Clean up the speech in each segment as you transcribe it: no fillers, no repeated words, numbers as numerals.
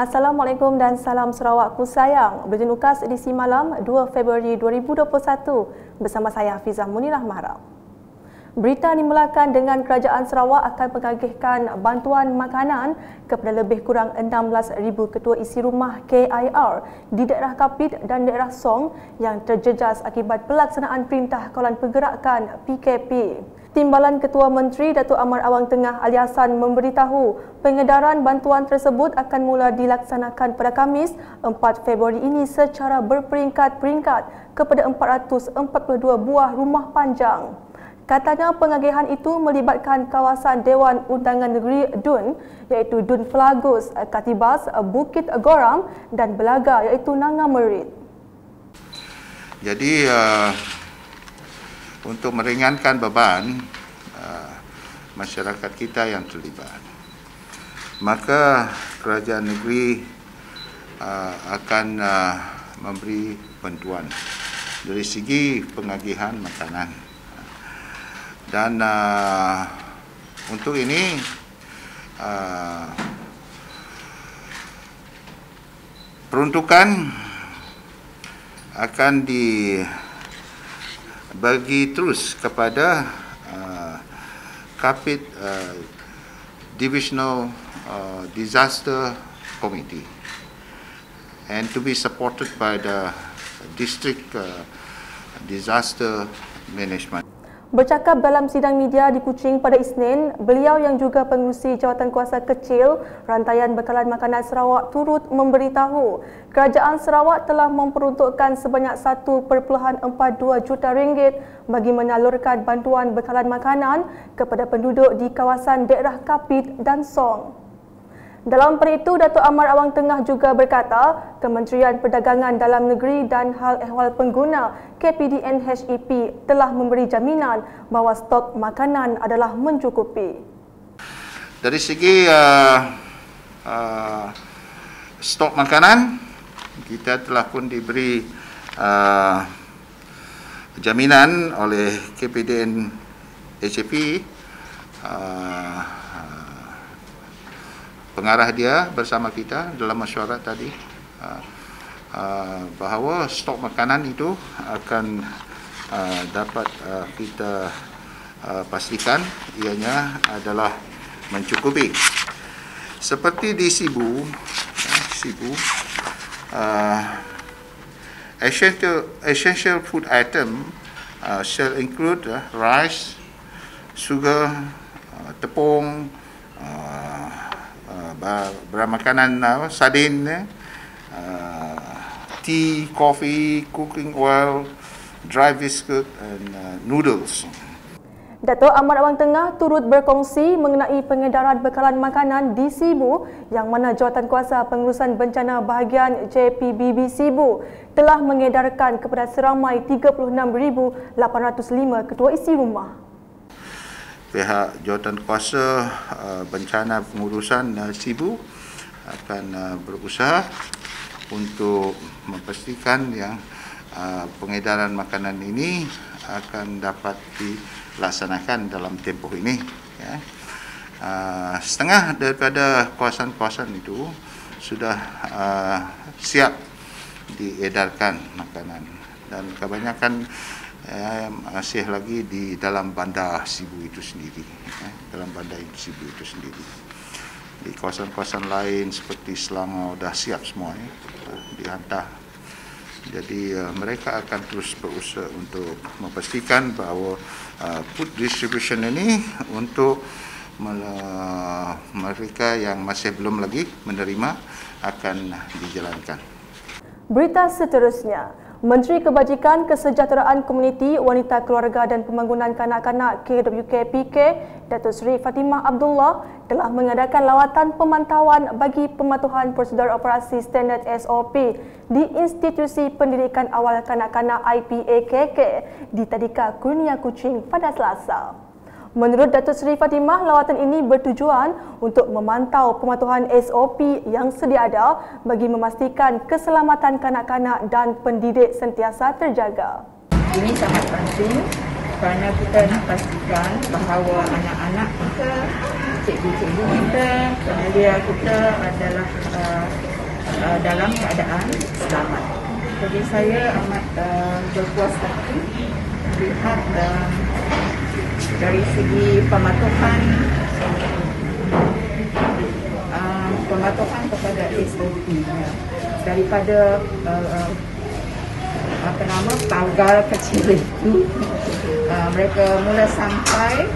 Assalamualaikum dan salam Sarawakku sayang. Buletin UKAS edisi malam 2 Februari 2021 bersama saya Hafizah Munirah Mahram. Berita dimulakan dengan Kerajaan Sarawak akan mengagihkan bantuan makanan kepada lebih kurang 16,000 ketua isi rumah KIR di daerah Kapit dan daerah Song yang terjejas akibat pelaksanaan Perintah Kawalan Pergerakan PKP. Timbalan Ketua Menteri Datuk Amar Awang Tengah Ali Hassan memberitahu pengedaran bantuan tersebut akan mula dilaksanakan pada Khamis 4 Februari ini secara berperingkat-peringkat kepada 442 buah rumah panjang. Katanya pengagihan itu melibatkan kawasan Dewan Undangan Negeri Dun iaitu Dun Pelagus, Katibas, Bukit Goram dan Belaga iaitu Nanga Merit. Jadi untuk meringankan beban masyarakat kita yang terlibat, maka kerajaan negeri akan memberi bantuan dari segi pengagihan makanan. Dan untuk ini peruntukan akan dibagi terus kepada Kapit Divisional Disaster Committee and to be supported by the District Disaster Management. Bercakap dalam sidang media di Kuching pada Isnin, beliau yang juga pengerusi Jawatankuasa Kecil Rantaian Bekalan Makanan Sarawak turut memberitahu Kerajaan Sarawak telah memperuntukkan sebanyak 1.42 juta ringgit bagi menyalurkan bantuan bekalan makanan kepada penduduk di kawasan daerah Kapit dan Song. Dalam pada itu, Datuk Amar Awang Tengah juga berkata, Kementerian Perdagangan Dalam Negeri dan Hal Ehwal Pengguna KPDN HEP telah memberi jaminan bahawa stok makanan adalah mencukupi. Dari segi stok makanan, kita telah pun diberi jaminan oleh KPDN HEP, pengarah dia bersama kita dalam mesyuarat tadi, bahawa stok makanan itu akan dapat kita pastikan ianya adalah mencukupi. Seperti di Sibu, essential food item shall include rice, sugar, tepung, makanan sardin, tea, coffee, cooking oil, dry biscuit and noodles. Datuk Amar Awang Tengah turut berkongsi mengenai pengedaran bekalan makanan di Sibu yang mana Jawatankuasa Pengurusan Bencana Bahagian JPBB Sibu telah mengedarkan kepada seramai 36,805 ketua isi rumah. Pihak Jawatankuasa Bencana Pengurusan Sibu akan berusaha untuk memastikan yang pengedaran makanan ini akan dapat dilaksanakan dalam tempoh ini. Ya. Setengah daripada kawasan-kawasan itu sudah siap diedarkan makanan dan kebanyakan masih lagi di dalam bandar Sibu itu sendiri, dalam bandar Sibu itu sendiri. Di kawasan-kawasan lain seperti Selangor dah siap semua dihantar. Jadi mereka akan terus berusaha untuk memastikan bahawa food distribution ini untuk mereka yang masih belum lagi menerima akan dijalankan. Berita seterusnya, Menteri Kebajikan Kesejahteraan Komuniti Wanita Keluarga dan Pembangunan Kanak-kanak KWKPK Datuk Seri Fatimah Abdullah telah mengadakan lawatan pemantauan bagi pematuhan prosedur operasi standard SOP di Institusi Pendidikan Awal Kanak-kanak IPAKK di Tadika Kurnia Kuching pada Selasa. Menurut Datuk Seri Fatimah, lawatan ini bertujuan untuk memantau pematuhan SOP yang sedia ada bagi memastikan keselamatan kanak-kanak dan pendidik sentiasa terjaga. Ini sangat penting kerana kita nak pastikan bahawa anak-anak kita, cikgu-cikgu kita, pemuda kita adalah dalam keadaan selamat. Jadi saya amat berpuas hati lihat dari segi pematuhan kepada SOP daripada pagar kecil itu, mereka mula sampai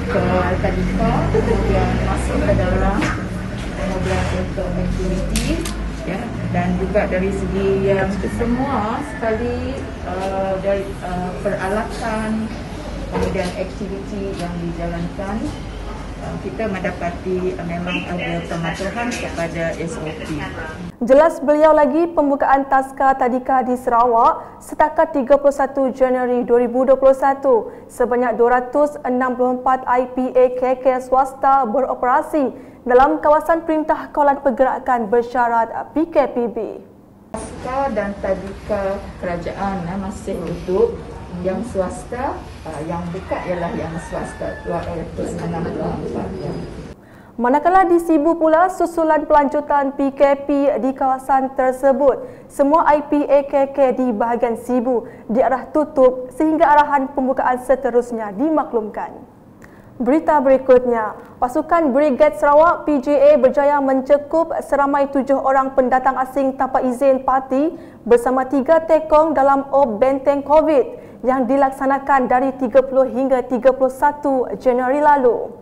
ke Al-Khalifa, kemudian masuk ke dalam, kemudian untuk activity, ya, dan juga dari segi yang semua sekali dari peralatan, kemudian aktiviti yang dijalankan, kita mendapati memang ada pematuhan kepada SOP. Jelas beliau lagi, pembukaan Taska Tadika di Sarawak setakat 31 Januari 2021 sebanyak 264 IPA KK swasta beroperasi dalam kawasan Perintah Kawalan Pergerakan bersyarat PKPB. Taska dan Tadika kerajaan masih tutup. Yang swasta, yang buka ialah yang swasta 264. Manakala di Sibu pula, susulan pelanjutan PKP di kawasan tersebut, semua IPA KK di bahagian Sibu diarah tutup sehingga arahan pembukaan seterusnya dimaklumkan. Berita berikutnya, pasukan Brigade Sarawak PJA berjaya mencekup seramai 7 orang pendatang asing tanpa izin parti bersama 3 tekong dalam op benteng COVID yang dilaksanakan dari 30 hingga 31 Januari lalu.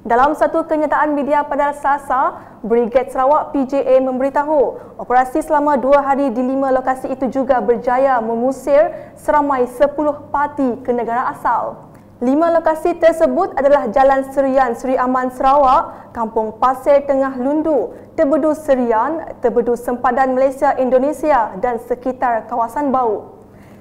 Dalam satu kenyataan media pada Selasa, Brigade Sarawak PJA memberitahu operasi selama 2 hari di 5 lokasi itu juga berjaya mengusir seramai 10 parti ke negara asal. 5 lokasi tersebut adalah Jalan Serian Seri Aman Sarawak, Kampung Pasir Tengah Lundu, Terbedu Serian, Terbedu Sempadan Malaysia Indonesia dan sekitar kawasan Bau.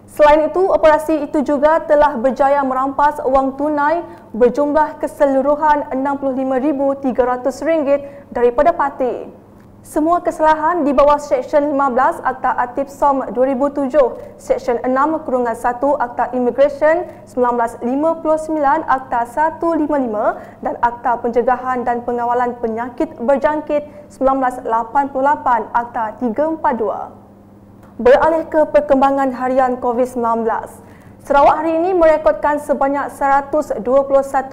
Selain itu, operasi itu juga telah berjaya merampas wang tunai berjumlah keseluruhan RM65,300 daripada parti. Semua kesalahan di bawah Seksyen 15 Akta Aktif SOM 2007, Seksyen 6-1 Akta Immigration 1959, Akta 155 dan Akta Pencegahan dan Pengawalan Penyakit Berjangkit 1988, Akta 342. Beralih ke perkembangan harian COVID-19. Sarawak hari ini merekodkan sebanyak 121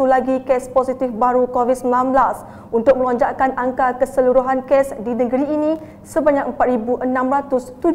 lagi kes positif baru COVID-19 untuk melonjakkan angka keseluruhan kes di negeri ini sebanyak 4,676.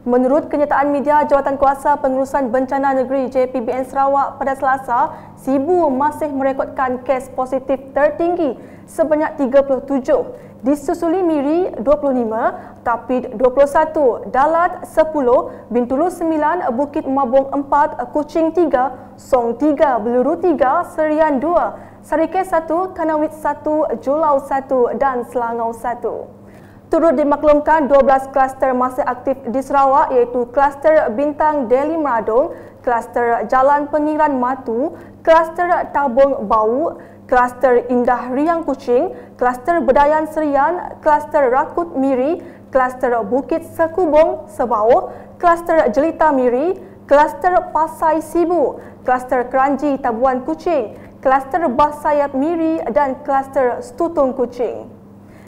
Menurut kenyataan media Jawatankuasa Pengurusan Bencana Negeri JPBN Sarawak pada Selasa, Sibu masih merekodkan kes positif tertinggi sebanyak 37, disusuli Miri 25, Tapid 21, Dalat 10, Bintulu 9, Bukit Mabung 4, Kuching 3, Song 3, Beluru 3, Serian 2, Sarike 1, Kanawit 1, Julau 1 dan Selangau 1. Turut dimaklumkan 12 kluster masih aktif di Sarawak iaitu kluster Bintang Deli Meradong, kluster Jalan Pengiran Matu, kluster Tabung Bau, kluster Indah Riang Kuching, kluster Bedayan Serian, kluster Rakut Miri, kluster Bukit Sekubong Sebauh, kluster Jelita Miri, kluster Pasai Sibu, kluster Keranji Tabuan Kuching, kluster Bahsayap Miri dan kluster Stutung Kuching.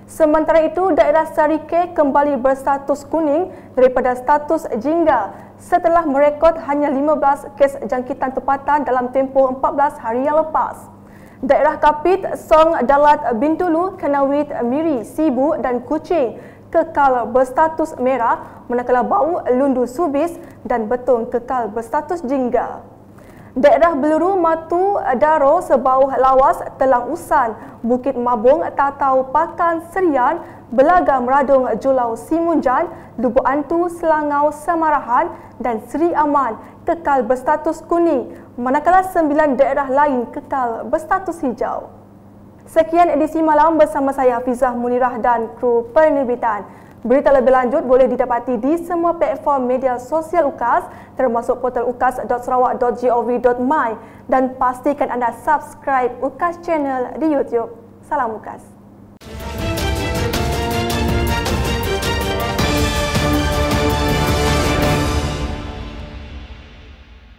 Sementara itu, daerah Sarike kembali berstatus kuning daripada status jingga setelah merekod hanya 15 kes jangkitan tempatan dalam tempoh 14 hari yang lepas. Daerah Kapit, Song, Dalat, Bintulu, Kanawit, Miri, Sibu dan Kuching kekal berstatus merah, manakala Bau, Lundu, Subis dan Betong kekal berstatus jingga. Daerah Beluru, Matu, Daro, Sebauh, Lawas, Telang Usan, Bukit Mabung, Tatau, Pakan, Serian, Belaga, Meradong, Julau, Simunjan, Lubuk Antu, Selangau, Samarahan dan Seri Aman kekal berstatus kuning, manakala 9 daerah lain kekal berstatus hijau. Sekian edisi malam bersama saya Hafizah Munirah dan kru penerbitan. Berita lebih lanjut boleh didapati di semua platform media sosial UKAS termasuk portal ukas.sarawak.gov.my dan pastikan anda subscribe UKAS Channel di YouTube. Salam UKAS.